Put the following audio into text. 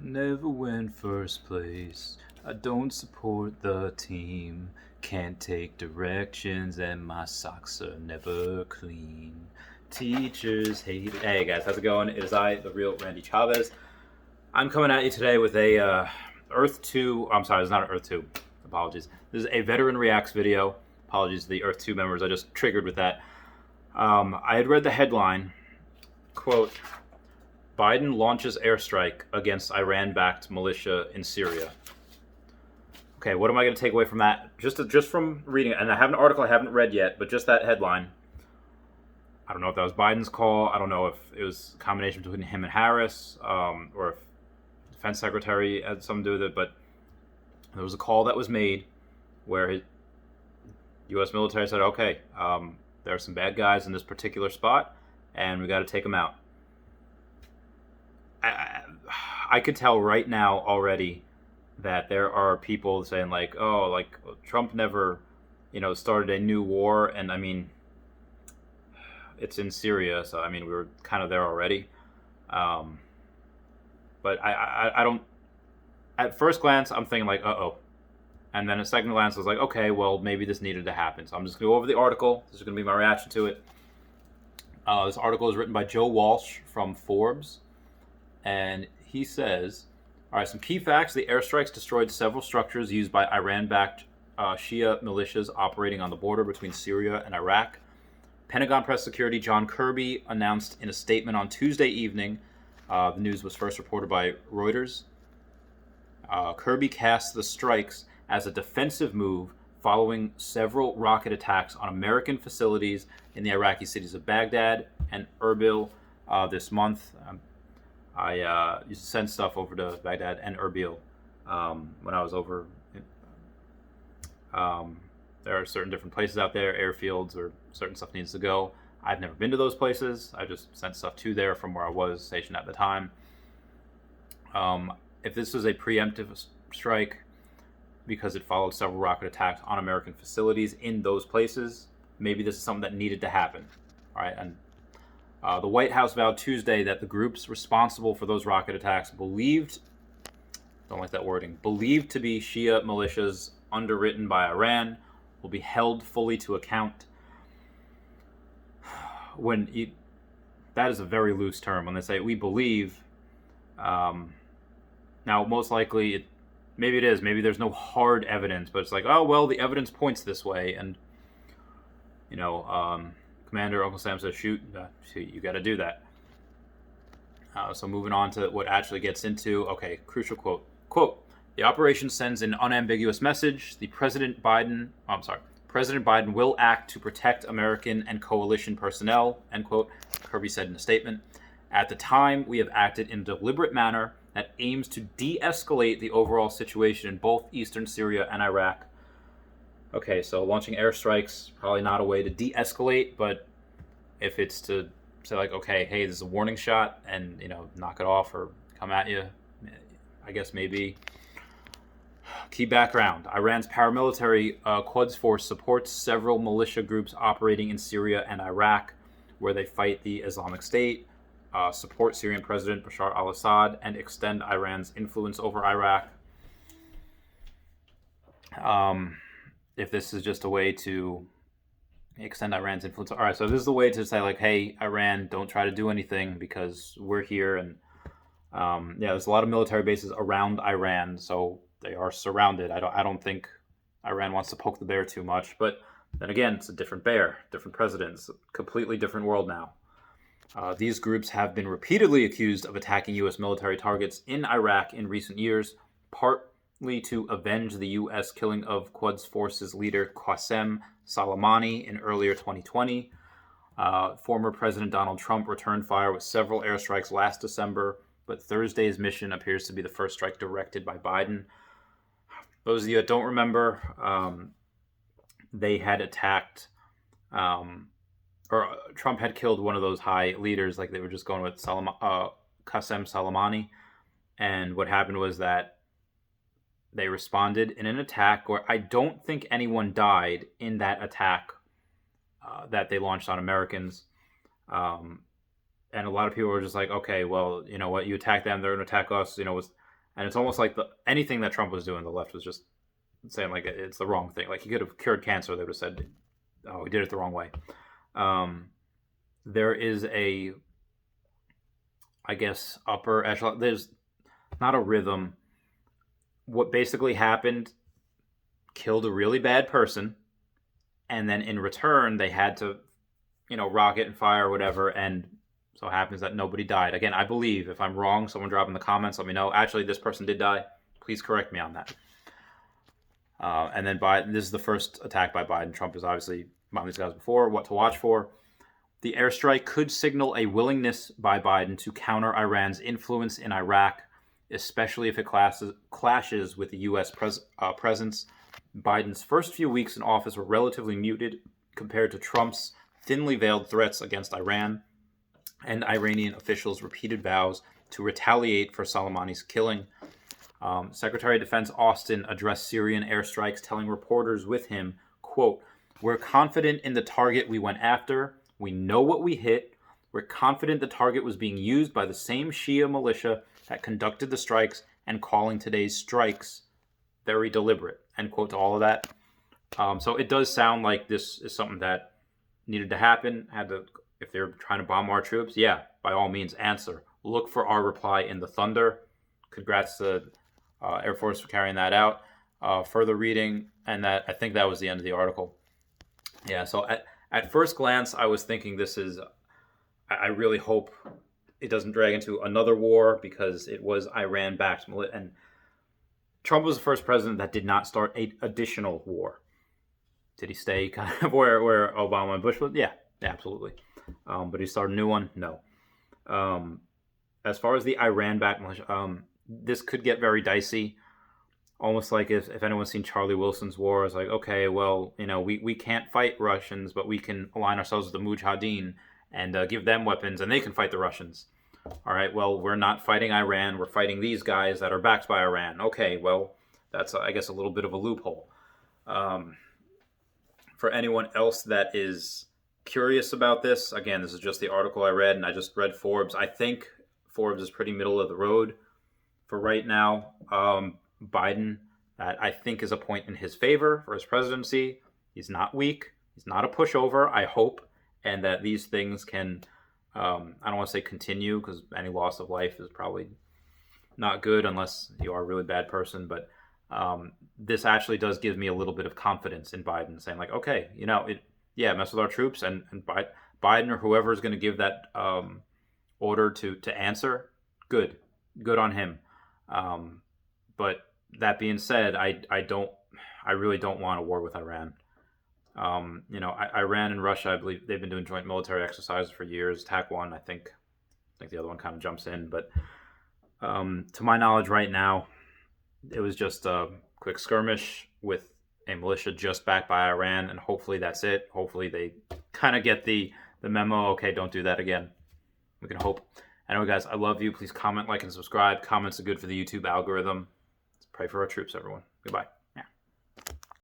Never win first place. I don't support the team. Can't take directions and my socks are never clean. Teachers hate it. Hey guys, how's it going? It is I, the real Randy Chavez. I'm coming at you today with a Earth 2. I'm sorry, it's not an Earth 2. Apologies. This is a Veteran Reacts video. Apologies to the Earth 2 members. I just triggered with that. I had read the headline, quote, Biden launches airstrike against Iran-backed militia in Syria. Okay, what am I going to take away from that? Just from reading it, and I have an article I haven't read yet, but just that headline. I don't know if that was Biden's call. I don't know if it was a combination between him and Harris, or if the defense secretary had something to do with it, but there was a call that was made where U.S. military said, okay, there are some bad guys in this particular spot, and we got to take them out. I could tell right now already that there are people saying like, oh, like Trump never, started a new war. And I mean, it's in Syria. So, I mean, we were kind of there already. But I don't, at first glance, I'm thinking like, uh-oh. And then at second glance, I was like, okay, well, maybe this needed to happen. So I'm just going to go over the article. This is going to be my reaction to it. This article is written by Joe Walsh from Forbes. And he says, all right, some key facts. The airstrikes destroyed several structures used by Iran-backed Shia militias operating on the border between Syria and Iraq. Pentagon Press Secretary John Kirby announced in a statement on Tuesday evening, the news was first reported by Reuters, Kirby cast the strikes as a defensive move following several rocket attacks on American facilities in the Iraqi cities of Baghdad and Erbil this month. I used to send stuff over to Baghdad and Erbil when I was over. There are certain different places out there, airfields, or certain stuff needs to go. I've never been to those places. I just sent stuff to there from where I was stationed at the time. If this was a preemptive strike because it followed several rocket attacks on American facilities in those places, maybe this is something that needed to happen. All right, and the White House vowed Tuesday that the groups responsible for those rocket attacks believed to be Shia militias underwritten by Iran will be held fully to account. That is a very loose term when they say we believe. Now, most likely, maybe it is. Maybe there's no hard evidence, but it's like, oh, well, the evidence points this way. And, Commander Uncle Sam says, shoot, you got to do that. So moving on to what actually gets into, okay, crucial quote. Quote, the operation sends an unambiguous message. President Biden will act to protect American and coalition personnel, end quote, Kirby said in a statement. At the time, we have acted in a deliberate manner that aims to de-escalate the overall situation in both eastern Syria and Iraq. Okay, so launching airstrikes, probably not a way to de-escalate, but if it's to say like, okay, hey, this is a warning shot, and, knock it off or come at you, I guess maybe. Key background. Iran's paramilitary Quds Force supports several militia groups operating in Syria and Iraq, where they fight the Islamic State, support Syrian President Bashar al-Assad, and extend Iran's influence over Iraq. If this is just a way to extend Iran's influence. All right, so this is the way to say like, hey, Iran, don't try to do anything because we're here. And there's a lot of military bases around Iran, so they are surrounded. I don't think Iran wants to poke the bear too much, but then again, it's a different bear, different presidents, completely different world now. These groups have been repeatedly accused of attacking U.S. military targets in Iraq in recent years, partly to avenge the U.S. killing of Quds Forces leader Qasem Soleimani in earlier 2020. Former President Donald Trump returned fire with several airstrikes last December, but Thursday's mission appears to be the first strike directed by Biden. Those of you that don't remember, they had attacked, or Trump had killed one of those high leaders, like they were just going with Qasem Soleimani. And what happened was that they responded in an attack where I don't think anyone died in that attack that they launched on Americans. And a lot of people were just like, okay, well, you know what? You attack them, they're going to attack us. And it's almost like anything that Trump was doing, the left was just saying like it's the wrong thing. Like he could have cured cancer, they would have said, "Oh, he did it the wrong way." There is a, I guess, upper echelon. There's not a rhythm. What basically happened, killed a really bad person, and then in return they had to, rocket and fire or whatever, and so it happens that nobody died. Again, I believe, if I'm wrong, someone drop in the comments, let me know. Actually, this person did die. Please correct me on that. And then this is the first attack by Biden. Trump is obviously one of these guys before. What to watch for? The airstrike could signal a willingness by Biden to counter Iran's influence in Iraq, especially if it clashes with the U.S. presence. Biden's first few weeks in office were relatively muted compared to Trump's thinly veiled threats against Iran and Iranian officials' repeated vows to retaliate for Soleimani's killing. Secretary of Defense Austin addressed Syrian airstrikes, telling reporters with him, quote, "We're confident in the target we went after. We know what we hit. We're confident the target was being used by the same Shia militia that conducted the strikes, and calling today's strikes very deliberate," end quote to all of that. So it does sound like this is something that needed to happen. If they're trying to bomb our troops, yeah, by all means answer. Look for our reply in the thunder. Congrats to Air Force for carrying that out. Further reading, and I think that was the end of the article. Yeah, so at first glance, I was thinking I really hope it doesn't drag into another war, because it was Iran-backed. And Trump was the first president that did not start an additional war. Did he stay kind of where Obama and Bush was? Yeah, absolutely. But he started a new one? No. As far as the Iran-backed militia, this could get very dicey. Almost like if anyone's seen Charlie Wilson's war, it's like, okay, well, we can't fight Russians, but we can align ourselves with the Mujahideen and give them weapons, and they can fight the Russians. All right, well, we're not fighting Iran. We're fighting these guys that are backed by Iran. Okay, well, that's, I guess, a little bit of a loophole. For anyone else that is curious about this, again, this is just the article I read, and I just read Forbes. I think Forbes is pretty middle of the road for right now. Biden, that I think is a point in his favor for his presidency. He's not weak. He's not a pushover, I hope, and that these things can, I don't want to say continue, because any loss of life is probably not good unless you are a really bad person, but this actually does give me a little bit of confidence in Biden, saying like, okay, mess with our troops, and Biden or whoever is going to give that order to answer, good on him. But that being said, I really don't want a war with Iran. Iran and Russia, I believe they've been doing joint military exercises for years. Attack one, I think the other one kind of jumps in, but to my knowledge right now, it was just a quick skirmish with a militia just backed by Iran, and hopefully that's it. Hopefully they kind of get the memo, okay, don't do that again. We can hope. Anyway, guys, I love you. Please comment, like, and subscribe. Comments are good for the YouTube algorithm. Let's pray for our troops, everyone. Goodbye.